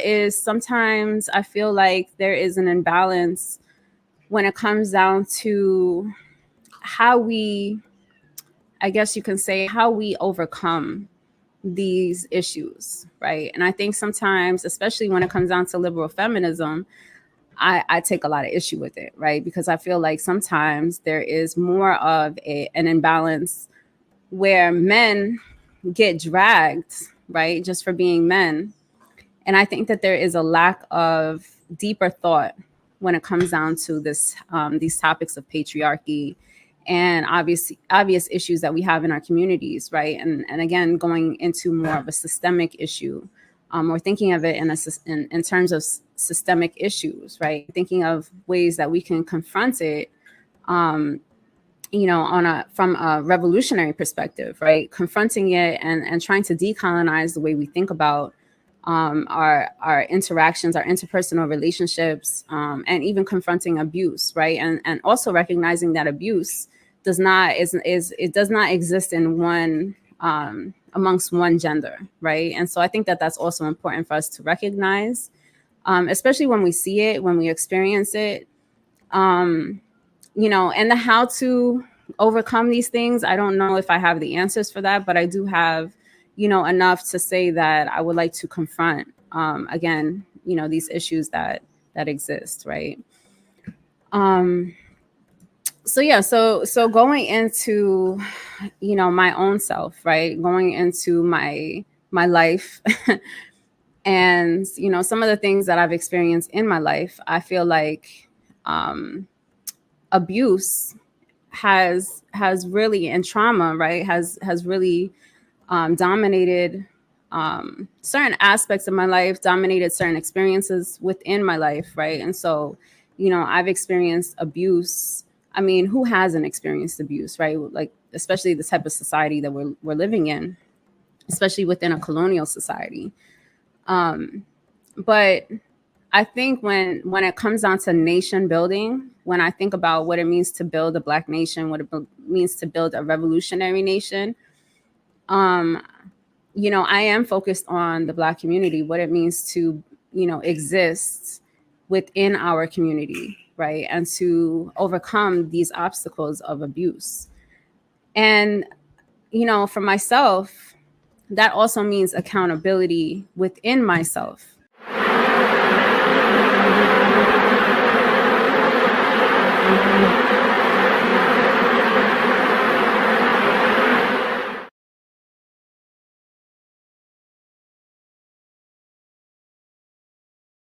is sometimes I feel like there is an imbalance when it comes down to how we, I guess you can say, how we overcome these issues, right? And I think sometimes, especially when it comes down to liberal feminism, I take a lot of issue with it, right? Because I feel like sometimes there is more of an imbalance where men get dragged, right, just for being men. And I think that there is a lack of deeper thought when it comes down to these topics of patriarchy and obvious issues that we have in our communities, right? And again, going into more of a systemic issue, or thinking of it in terms of systemic issues, right? Thinking of ways that we can confront it, from a revolutionary perspective, right? Confronting it and trying to decolonize the way we think about our interactions, our interpersonal relationships, and even confronting abuse, right? And also recognizing that abuse does not exist in one, amongst one gender, right? And so I think that that's also important for us to recognize, especially when we see it, when we experience it, and the how to overcome these things. I don't know if I have the answers for that, but I do have, enough to say that I would like to confront, again, these issues that exist, right? So yeah, so going into, my own self, right? Going into my life, and some of the things that I've experienced in my life, I feel like abuse has really, and trauma, right, has really dominated certain aspects of my life, dominated certain experiences within my life, right? And so, I've experienced abuse. I mean, who hasn't experienced abuse, right? Like, especially the type of society that we're living in, especially within a colonial society. But I think when it comes down to nation building, when I think about what it means to build a Black nation, what it means to build a revolutionary nation, I am focused on the Black community, what it means to, exist within our community, right? And to overcome these obstacles of abuse. And, for myself, that also means accountability within myself,